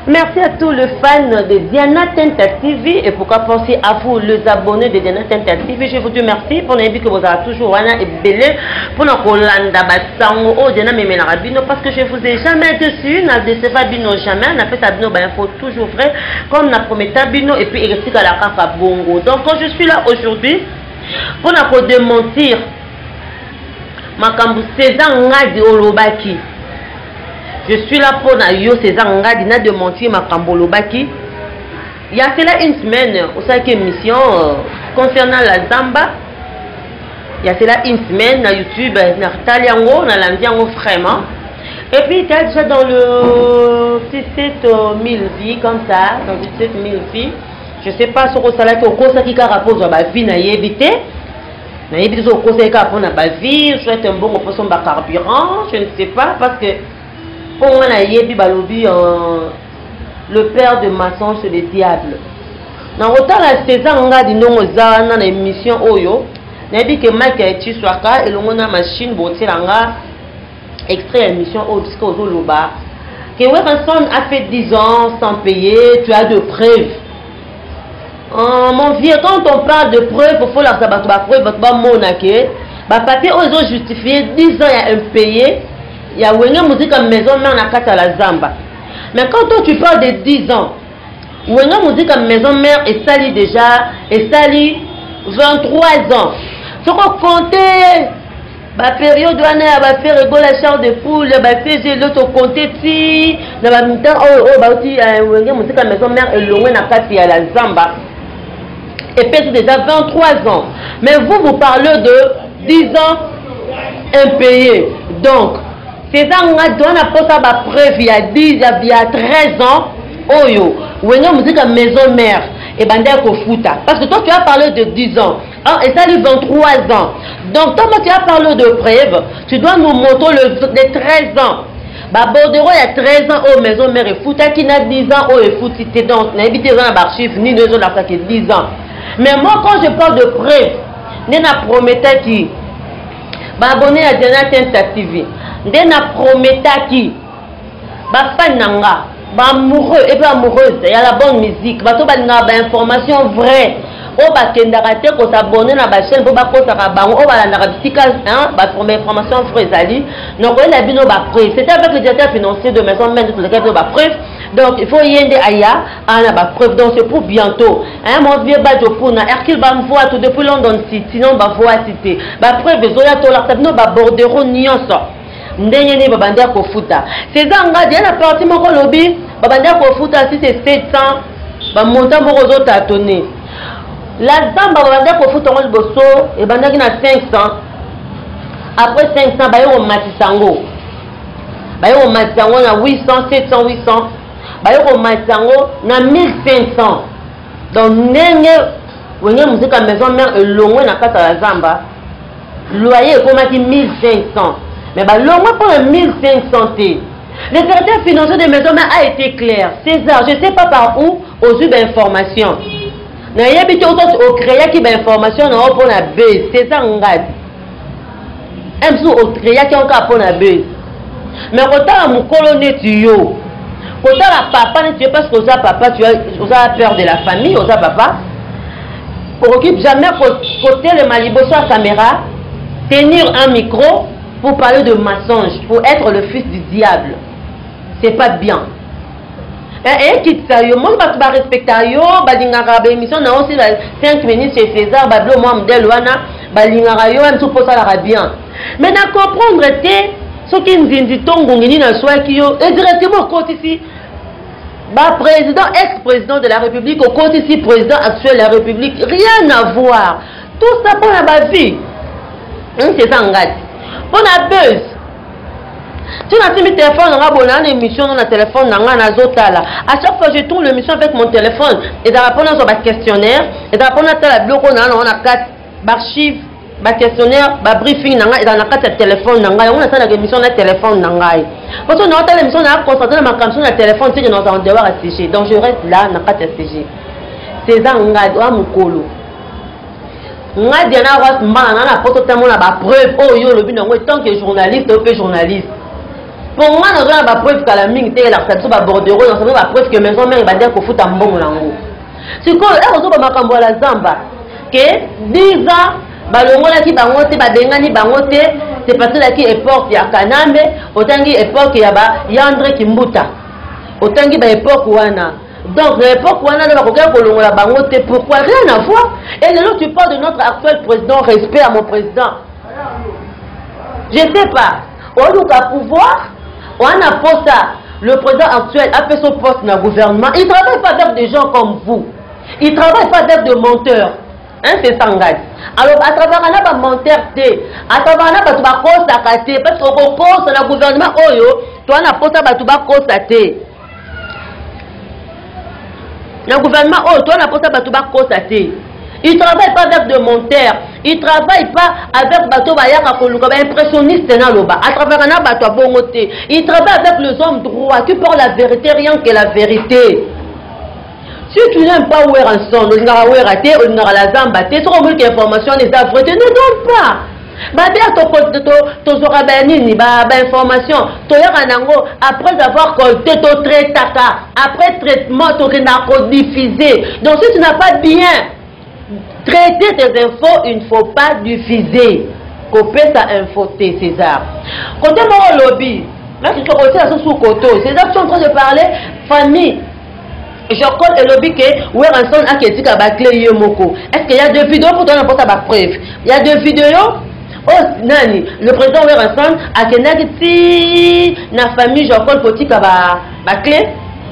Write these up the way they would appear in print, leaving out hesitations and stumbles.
Merci à tous les fans de Diana Tenta TV et pourquoi penser à vous, les abonnés de Diana Tenta TV. Je vous dis merci pour l'inviter que vous avez toujours wana et belé pour nous Kolanda Batsango au Diana Memena Rabino parce que je vous ai jamais dessus, n'a décevra Bino jamais, n'a fait Bino ben faut toujours vrai comme n'a promis Bino et puis il reste à la cafa bongo. Donc quand je suis là aujourd'hui pour nous démentir Makambu César Ngadi Olobaki. Je suis là pour Nayo César Ngadi n'a de mentir Makambu Olobaki. Il y a cela une semaine, au sein de émission concernant la Zamba. Il y a cela une semaine na YouTube, na Taliango, na Landiango vraiment. Et puis il y a déjà dans le 17 000 vies comme ça, dans 17 000 vies. Je ne sais pas ce que ça a au cause qui a rapport à la vie na évité. Na évité au cause qui a rapport à la vie, je souhaite un bon repos de carburant, je ne sais pas parce que pour moi na yebi balobi le père de maçon c'est le diable. Na autant la César Ngadi ndongo za na émission oyo. Na yebi que Mike Chiswaka et le mona machine botiranga extrait émission au disque au loba. Que ouais personne a fait 10 ans sans payer, tu as de preuves. Mon vieux, quand on parle de preuves, il faut la savoir preuve, votre monake. Bah papier ils ont justifié 10 ans il y a un payé. Il y a une musique à maison mère na kata la Zamba. Mais quand toi, tu parles de 10 ans, une musique à maison mère est sali déjà, est sali 23 ans. Ce qu'on comptait, la période où on a fait rigoler la chambre de poule, on a fait l'autre compter si, on a mis une musique à maison mère est loin na kata la Zamba. Et puis déjà 23 ans. Mais vous parlez de 10 ans impayés. Donc, César Ngadi on a posé sa preuve il y a 10, il y a 13 ans. Oyo, ou une musique à maison mère et bandé ko futa. Parce que toi tu as parlé de 10 ans. Hein, et ça dit 23 ans. Donc toi tu as parlé de preuve, tu dois nous montrer les 13 ans. Bah Bordeaux il y a 13 ans au maison mère et futa qui n'a 10 ans au et futité donc n'habitez dans l'archive ni deux ans la qui 10 ans. Mais moi quand je parle de preuve, n'a promettait qui bah abonné à Diana Tenta TV. N'a promettait qui bah fan nanga bah amoureux et pas amoureuse il y a la bonne musique bah to ba information vraie o ba kendaka te ko s'abonner na ba chaîne pour ba ko saka bango o ba la na bisika hein ba première information vraie zali donc il a bino ba preuve c'était avec le directeur financier de maison même tout lequel ba preuve donc il faut yende aya ana ba preuve donc c'est pour bientôt hein mon vieux badjo pour na Hercule ba mvoa tout depuis London City non ba voix cité ba preuve zoya to la tabno ba bordereau nyonso ndenge ni babanda ko futa César Ngadi na parti moko lobby babanda ko futa si c'est 700 ba montant moko zo tatonner la Zamba babanda ko futa ngol boso e bandaki na 500 après 500 bayo matisango na 800 700 800 bayo matisango na 1500 donc ndenge wenge musique maison mère elongwe na kata la Zamba loyer komaki 1500. Mais bah, l'homme pour 1500 T. Le directeur financier de maison a été clair. César, je ne sais pas par où, aux yeux d'information. Il y a des gens qui ont créé qui d'information pour la base. César Ngadi. Un sou au créé qui ont pour la base. Mais quand tu as mon colonel, tu as la papa, tu es parce que tu as papa, tu as peur de la famille, tu as papa. Pour occuper jamais côté le Malibu sur la caméra, tenir un micro. Pour parler de mensonge, pour être le fils du diable, c'est pas bien. Et qui ça yo, moi je vais respecter yo, balingara émission na aussi 5 minutes chez César, bablo moi modèle wana, balingara yo même tout pour ça la bien. Mais na comprendre té ce qui nous dit tongo ngini na soa ki yo, et directement au côté ici. Bah président, ex-président de la République, au côté ici président actuel de la République, rien à voir. Tout ça pour la vie. C'est ça Ngadi. Pour la buzz. Tu n'as pas mis téléphone, on a une émission dans le téléphone, on a zotala. À chaque fois, je tourne l'émission avec mon téléphone. Et dans la réponse à un questionnaire, et dans la réponse à la bloc, on a 4 archives, un questionnaire, un briefing, et dans la 4 téléphone, on a l'émission dans le téléphone. Parce que nous avons l'émission, on a concentré ma caméra sur le téléphone, c'est que nous avons devoir STG. Donc je reste là, on n'a pas de STG. César Ngadi, on a Moukolo. Ngadi na wa mana na poto tamo na ba preuve oh yo lobi nango tant que journaliste ou peu journaliste pour moi nous avons ba preuve que la ming te la ça ba bordereau nous avons ba preuve que maison mère ba dire ko futa mbongo nango c'est quoi et on ba makambo la zamba que 10 ans balongola ki bango te ba bengani bango te c'est parce que la qui époque ya Kanambe otangi époque ya ba Yandre Kimbuta otangi ba époque wana donc l'époque wana ba koka kolongola bango te pourquoi rien à voir et là tu parles de notre actuel président respect à mon président je sais pas on a pouvoir on a posé le président actuel a fait son poste dans le gouvernement il travaille pas avec des gens comme vous il travaille pas avec des menteurs. Hein, c'est sangad. Alors, à travers un menteur, à travers un batouba constaté, parce qu'on cause le gouvernement, toi, on a posé batouba constaté. Le gouvernement, toi, on a posé batouba constaté. Il ne travaille pas avec des menteurs. Il ne travaille pas avec batouba impressionniste dans le bas. À travers un batouba bongoté. Il travaille avec les hommes droits qui parlent la vérité, rien que la vérité. Si tu n'aimes pas où est rançon, on a raté, on a la zamba, tu as vu que l'information les a ne donne pas. Information, après avoir collecté ton traitement, après traitement, tu as diffusé. Donc si tu n'as pas bien traité tes infos, il ne faut pas diffuser. Copier sa info, César. Côté mon lobby, là tu te retires sous côté. César, tu es en train de parler famille. Je connais le lobby que Weranson a qui dit à clé Yomoko. Est-ce qu'il y a deux vidéos pour donner n'importe quelle preuve? Il y a deux vidéos. Oh, Nani, le président Weranson a qui na famille je connais petit à clé.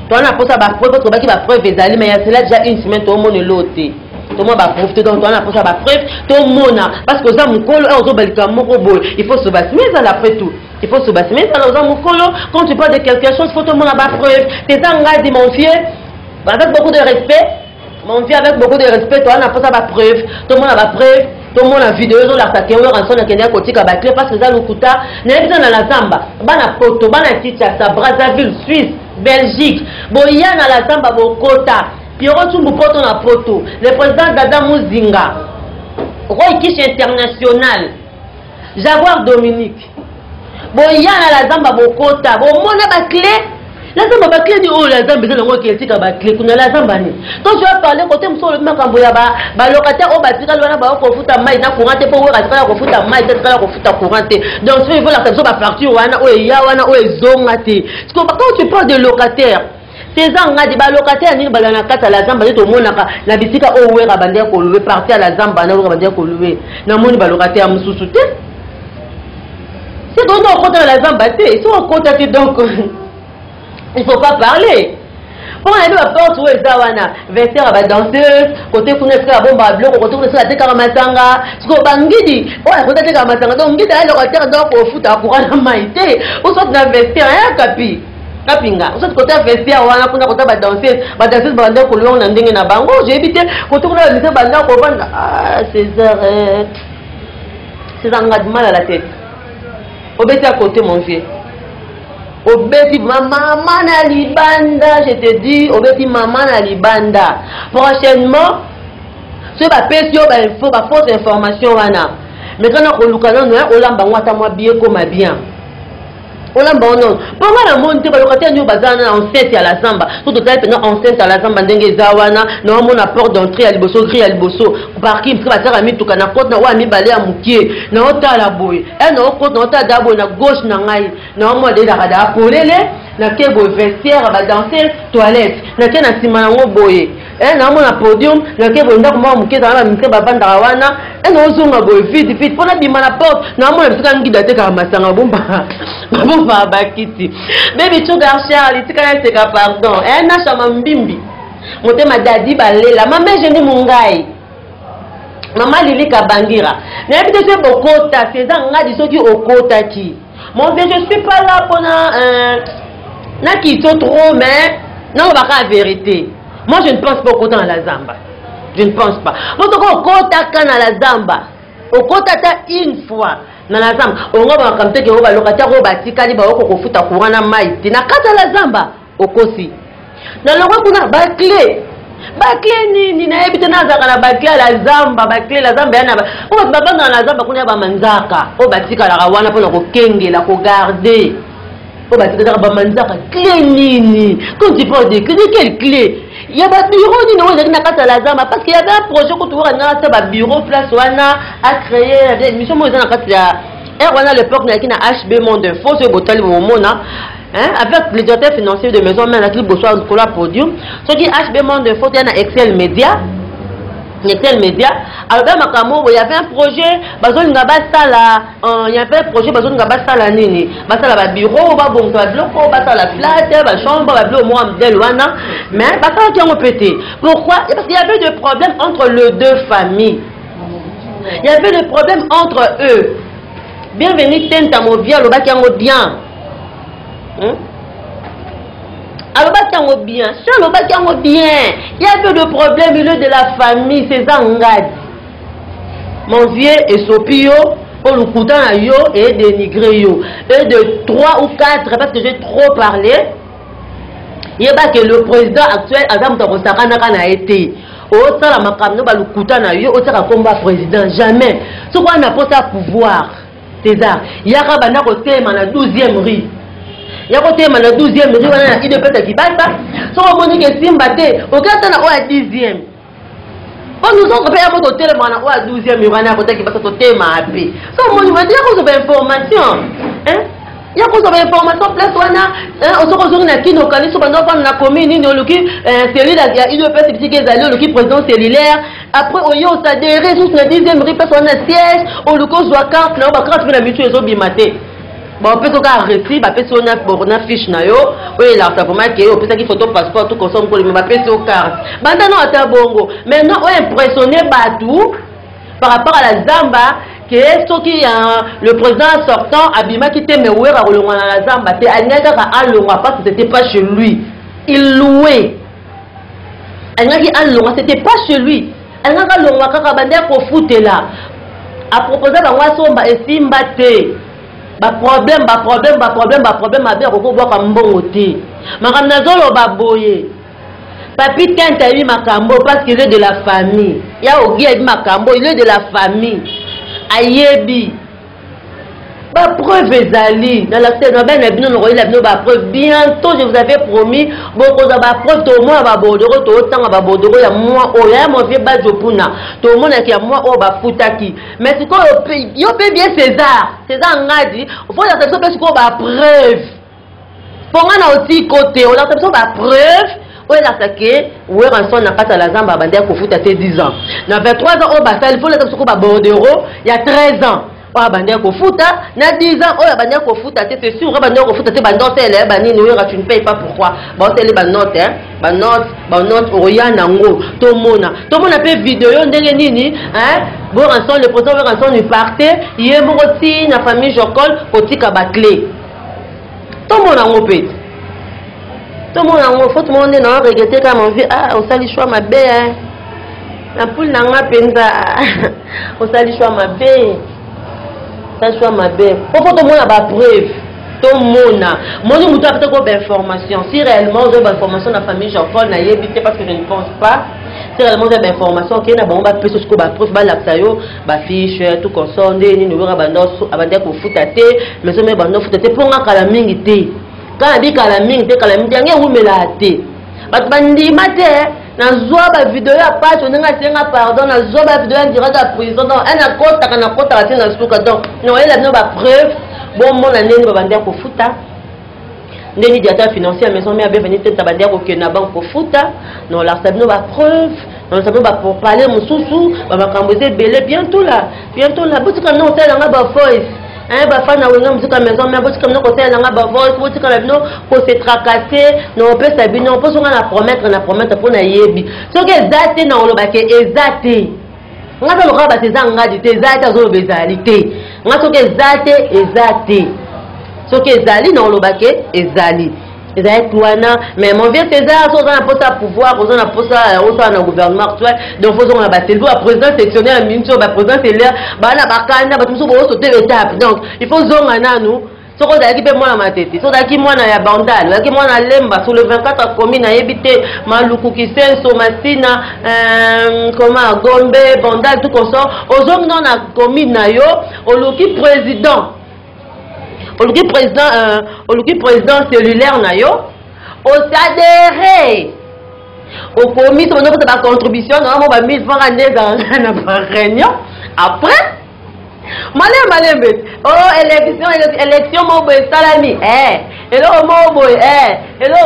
Toi on a posé à preuve parce que la preuve est allée mais il y a déjà une semaine tout le monde est loté. Tout le monde va profiter donc toi on a posé à preuve tout le monde parce que ça mukolo et ozobalika moko boy. Il faut se baser mais après tout. Il faut se baser mais alors mukolo quand tu parles de quelque chose faut tout le monde a preuve. Tes engagements de mon fier. Avec beaucoup de respect, mon vieux, avec beaucoup de respect, toi, on a pas ça preuve, tout le monde a la preuve, tout le monde a vidéo, on a attaqué, on a rançon, on a Kenya côté Kabakle, parce que ça nous coûte, n'est pas dans la Zamba, bana Poto, bana Kinshasa, Brazzaville, Suisse, Belgique, Boyan à la Zamba, Bokota, Pierrot Tumbupoto na Poto, le président Dada Muzinga, Roy Kish International, Jaguar Dominique, Boyan à la Zamba, Bokota, Bomona Bakle. La zamba ba clé du haut la zamba besoin de qui est ba clé kuna la zamba ni quand tu vas parler côté mso le makambo ya ba locataire o batika lwana ba ko futa mai na courant te po wera ka ko futa mai te ka ko futa courant te donc il faut la personne ba facture wana o ya wana o zonga te parce que quand tu parles de locataire ces gens di ba locataire ni ba na kata la zamba to monaka na bisika o wera bande ko louer partir à la zamba na wera bande ko louer na moni ba locataire mususu te c'est donc on compte la zamba te ils sont en contact donc il ne faut pas parler. Pour aller à la porte où est Zawana, vestiaire à danseuse, côté Founesque à bombe à blanc, côté Founesque à Tekaramasanga, ce qu'on bangidi, ouais, côté Tekaramasanga, donc guide à l'orateur donc au foot à courant à maïté, ou soit dans le vestiaire, hein, capi, capinga, ou soit côté vestiaire, ou à la côté à danseuse, bandeur, pour l'on landing na bango, j'ai évité, côté on a laissé bandeur pour vendre, ah, César, César, on a du mal à la tête. Au bêtise à côté, mon vieux. Obeti maman na libanda, je te dis, obeti maman na libanda. Prochainement, ce va passer info, va fausse information wana. Mais quand on lukana no, on lamba ngata moi bien comme bien. On lamba non. Pourquoi la monte ba locataire nous bazana enceinte à la zamba. Tout total pendant enceinte à la zamba ndenge zawana, no mon apport d'entrée à liboso, gri à liboso. Parking parce que ba mi tout kana côte na wa mi balé à mukie. Na ota la boy. Et na côte na ota dabo na gauche na ngai. Na mo de la rada polele. Na ke bo vestiaire ba danser toilette. Na ke na sima ngo boye. Et na mo na podium, na ke bo ndako mo mukie na mi ke ba banda wana. Et na ozonga boy vite vite. Pona bima na porte. Na mo na bisika ngida te ka masanga bomba. Bomba bakiti. Baby tu Charles, tu connais c'est pardon. Eh na chama mbimbi. Mote ma dadi balela. Maman je ni mungai. Maman Lili Kabangira. Na habite ce bokota, c'est ça ngadi soki okota ki. Mon vieux, je suis pas là pour na qui sont trop mais non on va pas la vérité. Moi je ne pense pas au kota dans la zamba. Je ne pense pas. Moi au kota kana la zamba. Au kota ta une fois. Na la zamba ongo ba kamte ke ba locataire ko batikali ba ko futa courant na mai na kata la zamba okosi na longo kuna ba clé ni na ebite na zaka na ba clé la zamba yana ba o ba na la zamba kuna ba manzaka o batikala ka wana pona ko kengela ko garder Oh, bah, tu clé nini. Quand tu parles de clé, quelle clé? Il y a un bureau, parce qu'il y avait un projet que tu vois, un bureau, place, à créer, mission, moi, à l'époque, il y a un HB Monde Info, ce botal, avec les directeurs financiers de maison, mais il y a un podium. Ce qui est HB Monde Info, il y a un Excel Média. Excel Média. Alors, il y avait un projet, il y avait un projet, nini. La bureau, la flat, la chambre, mais qui ont pété. Pourquoi? Parce qu'il y avait des problèmes entre les deux familles. Il y avait des problèmes entre eux. Bienvenue, Tentamovia, le bac qui bien. Alors, bien, bien. Il y a peu de problèmes de la famille, c'est Zangad. Mon vieux est sopio, pour le couteau et dénigré yo. Et de 3 ou 4, parce que j'ai trop parlé, il y a que le président actuel, Adam Tarosakana, a été. Au sein de la makamno, le couteau au sein de combat président, jamais. Ce qu'on a pour ça pouvoir, c'est ça. Il y a un côté, dans la 12e rue. Il y a côté dans la 12e rue, il ne peut pas qui bat ça. Si on dit que Simbaté, au cas où on a 10e. On nous a fait un mot au téléphone à 12e rue, on a côté qui va se thème à paix. Si on dit qu'il y a information. Il y a des informations place on se retrouve dans qui nos calices pendant qu'on a commis ni le qui cellulaire il y a une petite qui est le qui président cellulaire après on y a ça des ressources la 10e rue parce qu'on a siège on le cause doit carte là on va carte la mutuelle zo bimaté bon on peut tout cas récit bah peut on a pour na fiche na yo oui là ça pour moi que on peut ça qui photo passeport tout consomme pour le même peut sur carte maintenant à ta bongo maintenant on impressionné tout par rapport à la Zamba que ce qui le président sortant Abima qui était mais à la Zamba parce que c'était pas chez lui il louait c'était pas chez lui elle n'a pas foot là à proposer à Somba et Simba problème avec beaucoup mbongoté makamnazolo baboye papi quand eu makambo parce qu'il est de la famille il y a Ogi makambo il est de la famille ayebi ba preuve ezali dans la scène ben la preuve bientôt je vous avais promis beaucoup de preuve tout moi ba bodoro to tanga ba bodoro ya moi o ya mo vie ba jopuna to mona ki ya moi o ba futaki mais c'est quoi yo peut bien César ngadi faut la personne parce qu'on ba preuve pour on a aussi côté on a personne ba preuve oui, là, c'est que, oui, on n'a pas à la Zamba, on a foot à 10 ans. Dans 23 ans, on va faire, il faut les gens qui Bordeaux, il y a 13 ans. On va bandir au foot, il y a 10 ans, on va bandir au foot, c'est sûr, on va bandir au foot, c'est bandant, tu ne payes pas pourquoi. Bon, c'est les banotes, banotes, Oya, Nango, Tomona. Tomona fait vidéo, on dit, nini, hein, bon, ensemble, le président, ensemble, il partait, il y a aussi, la famille Jocol, côté Kabaklé. Tomona, on peut. Tout le monde a regretté quand on dit ah on s'allie choix ma belle la poule n'a pas pensa on s'allie choix ma belle ça choix ma belle pourquoi tout le monde a pas preuve tout le monde moi je me dois peut-être d'information si réellement j'ai des informations dans la famille Jean-Paul n'a évité parce que je ne pense pas si réellement j'ai des informations ok na bon ba peut ce que ba preuve ba l'axayo ba fiche tout consonne ni nous va bando abandé ko futaté mais ça me bando futaté pour nga kala mingi té quand on dit que la mine était calme, il y a où me l'a été. Parce que bandi matin, dans zoa vidéo à page, on a un pardon, dans zoa vidéo en direct à prison, on a compte à la compte à la souka donc. Non, elle a non pas preuve. Bon, mon année ne va vendre pour fouta. N'est directeur financier, mais on m'a bien venu tête à vendre au Kenaba pour fouta. Non, là ça ne va preuve. Non, ça ne va pour parler mon sous-sous, on va camboser belé bientôt là. Bientôt là, parce que non, c'est dans la voice. Hein, bah, fan à une musique à maison, mais parce que nous côté là, bah, voix, parce que nous, pour se tracasser, nous on peut s'habiller, on peut se la promettre pour na yebi. Ce que zate na oloba ke ezate. On a le droit de ces engrais, des zate aux obésalités. On a ce que ezate. Ce que zali na oloba ke ezali. Mais mon vieux César, on a posé à pouvoir, on a posé à gouvernement actuel, donc il faut qu'on a battu le président sectionnaire, le ministre, le président cellulaire, donc il faut que nous. So ko daki pe mwana matete so daki mwana ya bandal daki mwana lemba sur le 24 commune ayebité maluku kisenso masina comment gombe bandal tout comme ça ozong non na commune na yo oluki président oluki président cellulaire na yo osadere okomi to bonoko ta contribution na mo ba 1000 francs na ba réunion après malé oh élection mo bo salami hello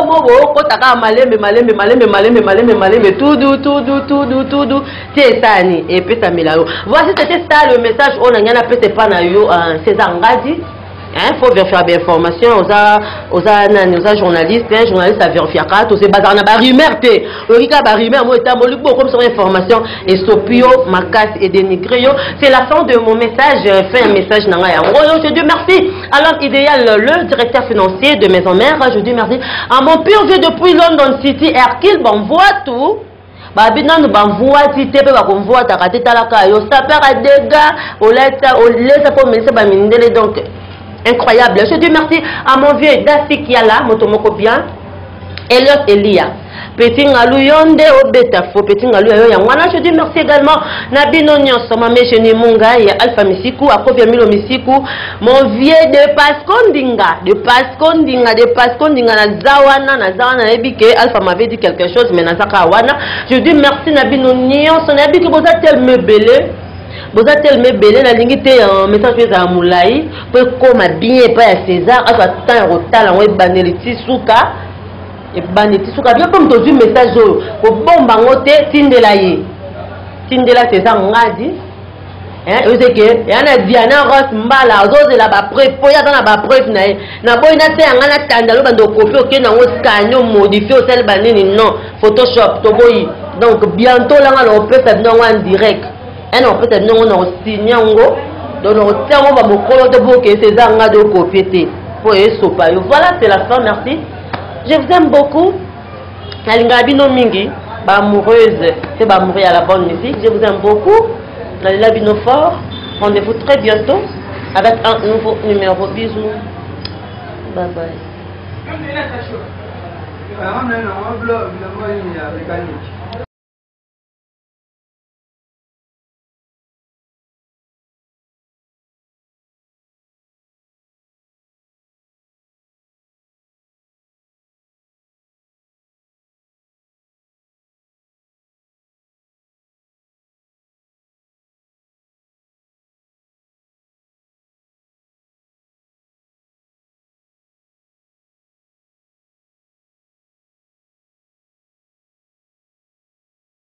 mo ko taka malembe tout c'est ça ni et puis ça milao voici c'était ça le message on a ngana pete pa na yo César Ngadi. Faut vérifier bien information aux journalistes journalistes à vérifier car c'est bazar na ba rumeur te orika ba rumeur moi étant molu comme sur information et sopio makas et dénigrer yo c'est la fin de mon message fait un message na ya je dis merci à l'homme idéal le directeur financier de Maison Mère je dis merci à mon pur vieux depuis London City Hercule bon voit tout babina nous banvoa ti te pe ba konvoa ta kate talaka yo ça perd à dégâts au laisse pour me ba mindele donc incroyable. Je dis merci à mon vieux Dafi Kiala, Motomoko bien, Eliot Elia, Petit Ngalou Yonde Obeta Fo, Petit Ngalou Yangwana. Je dis merci également Nabino Nyonso, Mamé Cheni Munga et Alpha Misiku, Akobia Milo Misiku, mon vieux de Paskondinga, na Zawana, Ebike, Alpha m'avait dit quelque chose, mais Nazaka Wana. Je dis merci Nabino Nyonso, Nabi qui vous a tellement belé. Vous avez tellement belé la ligne un message que ça moulai pour comme bien pas César à temps retard en baneliti souka et baneliti souka bien comme tu message au bon bangote tindela César Ngadi vous savez que yana Diana Ross mbala ozo la ba preuve po ya dans ba preuve na boy na te ngana tandalo bando copier OK na scanner modifier au tel banini non Photoshop to boy donc bientôt là on peut faire en direct. Et non, peut-être nous on a signé donc on va me coller que César a de copier pour voilà c'est la fin merci je vous aime beaucoup Alingabino mingi ba amoureuse c'est ba mourir à la bonne musique je vous aime beaucoup la bino fort rendez-vous très bientôt avec un nouveau numéro bisous bye bye